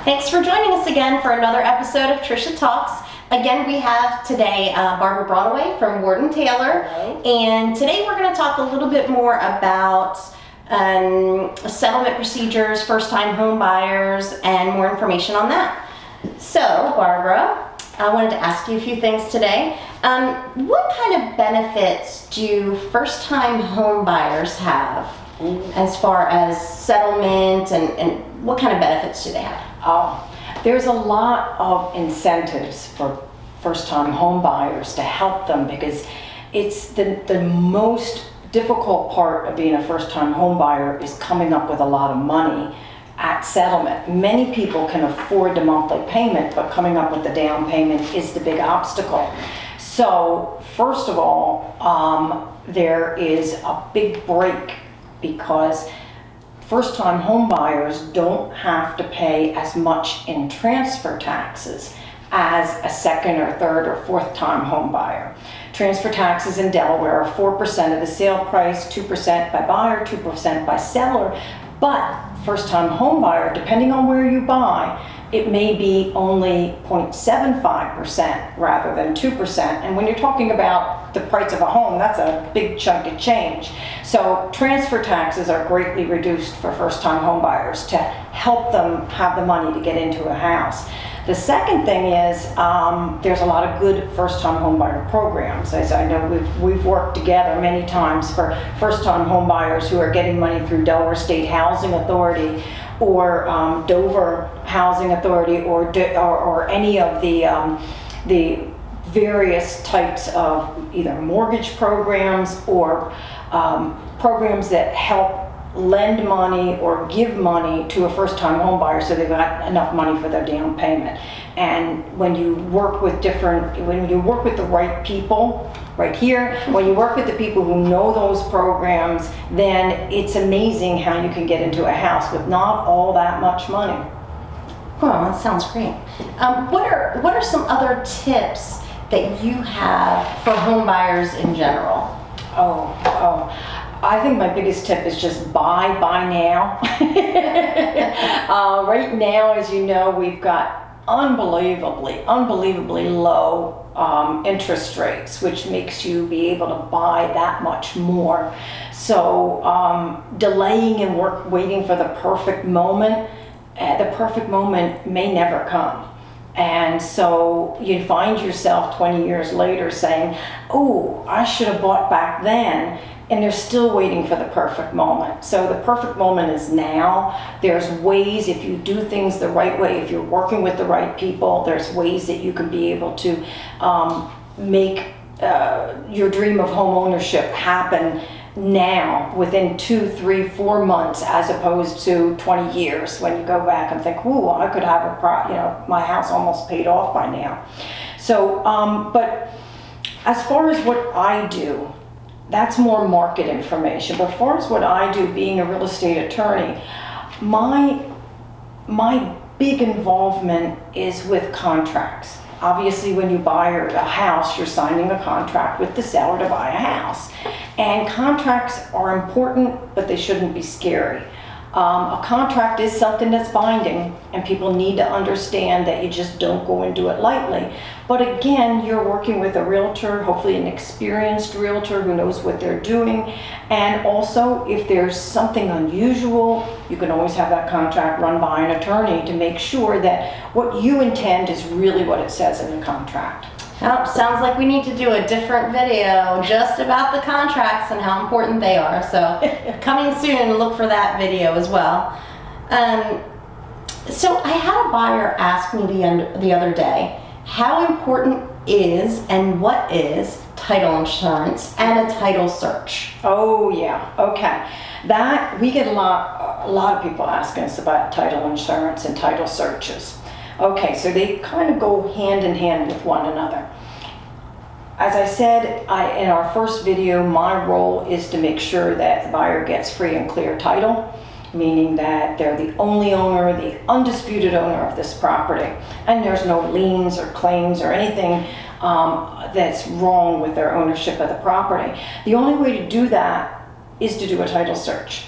Thanks for joining us again for another episode of Tricia Talks. Again, we have today Barbara Broadway from Ward & Taylor. Hello. And today we're going to talk a little bit more about settlement procedures, first-time home buyers, and more information on that. So, Barbara, I wanted to ask you a few things today. What kind of benefits do first-time home buyers have as far as settlement and what kind of benefits do they have? There's a lot of incentives for first-time home buyers to help them because it's the most difficult part of being a first-time home buyer is coming up with a lot of money at settlement. Many people can afford the monthly payment, but coming up with the down payment is the big obstacle. So first of all, there is a big break because first-time home buyers don't have to pay as much in transfer taxes as a second or third or fourth-time home buyer. Transfer taxes in Delaware are 4% of the sale price, 2% by buyer, 2% by seller. But first-time home buyer, depending on where you buy, it may be only 0.75% rather than 2%. And when you're talking about the price of a home, that's a big chunk of change. So transfer taxes are greatly reduced for first-time home buyers to help them have the money to get into a house. The second thing is there's a lot of good first-time home buyer programs. As I know, we've worked together many times for first-time home buyers who are getting money through Delaware State Housing Authority or Dover Housing Authority or any of the various types of either mortgage programs or programs that help lend money or give money to a first-time home buyer so they've got enough money for their down payment. And when you work with the right people, right here, when you work with the people who know those programs, then it's amazing how you can get into a house with not all that much money. Well, that sounds great. What are some other tips that you have for home buyers in general? I think my biggest tip is just buy now. Right now, as you know, we've got unbelievably low interest rates, which makes you be able to buy that much more. So delaying and waiting for the perfect moment may never come. And so you find yourself 20 years later saying, oh, I should have bought back then. And they're still waiting for the perfect moment. So the perfect moment is now. There's ways, if you do things the right way, if you're working with the right people, there's ways that you can be able to make your dream of home ownership happen now within 2, 3, 4 months, as opposed to 20 years when you go back and think, ooh, I could have my house almost paid off by now. So, but as far as what I do, that's more market information. But as far as what I do, being a real estate attorney, my big involvement is with contracts. Obviously, when you buy a house, you're signing a contract with the seller to buy a house. And contracts are important, but they shouldn't be scary. A contract is something that's binding, and people need to understand that you just don't go and do it lightly. But again, you're working with a realtor, hopefully an experienced realtor who knows what they're doing. And also, if there's something unusual, you can always have that contract run by an attorney to make sure that what you intend is really what it says in the contract. Oh, sounds like we need to do a different video just about the contracts and how important they are. So coming soon, look for that video as well. So I had a buyer ask me the other day, how important is and what is title insurance and a title search? Oh yeah, okay. That we get a lot of people asking us about title insurance and title searches. Okay, so they kind of go hand in hand with one another. As I said in our first video, my role is to make sure that the buyer gets free and clear title, meaning that they're the only owner, the undisputed owner of this property, and there's no liens or claims or anything that's wrong with their ownership of the property. The only way to do that is to do a title search.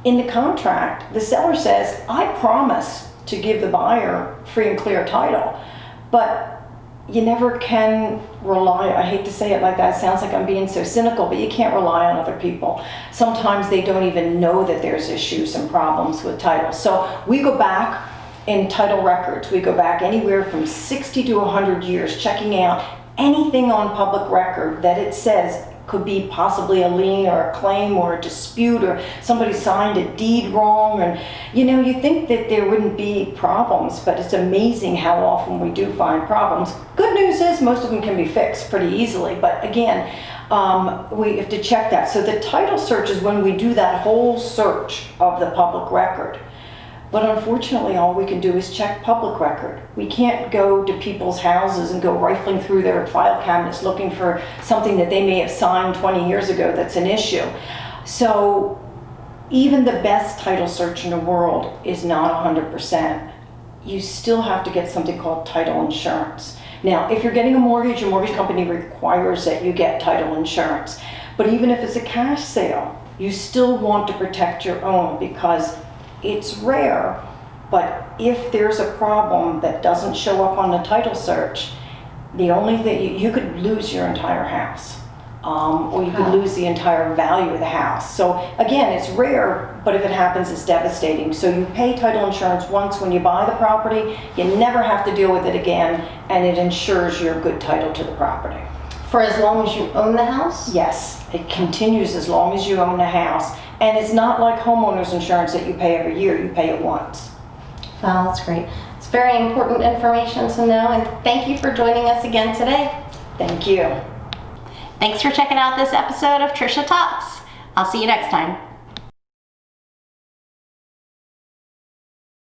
In the contract, the seller says, I promise to give the buyer free and clear title. But you never can rely, I hate to say it like that, it sounds like I'm being so cynical, but you can't rely on other people. Sometimes they don't even know that there's issues and problems with title. So we go back in title records, we go back anywhere from 60 to 100 years, checking out anything on public record that it says could be possibly a lien or a claim or a dispute, or somebody signed a deed wrong. And you think that there wouldn't be problems, but it's amazing how often we do find problems. Good news is most of them can be fixed pretty easily, but again, we have to check that. So the title search is when we do that whole search of the public record. But unfortunately, all we can do is check public record. We can't go to people's houses and go rifling through their file cabinets looking for something that they may have signed 20 years ago that's an issue. So even the best title search in the world is not 100%. You still have to get something called title insurance. Now, if you're getting a mortgage, your mortgage company requires that you get title insurance. But even if it's a cash sale, you still want to protect your own, because it's rare, but if there's a problem that doesn't show up on the title search, the only thing, you could lose your entire house, or you could lose the entire value of the house. So again, it's rare, but if it happens, it's devastating. So you pay title insurance once when you buy the property, you never have to deal with it again, and it ensures your good title to the property. For as long as you own the house? Yes, it continues as long as you own the house. And it's not like homeowners insurance that you pay every year, you pay it once. Wow, that's great. It's very important information to know, and thank you for joining us again today. Thank you. Thanks for checking out this episode of Tricia Talks. I'll see you next time.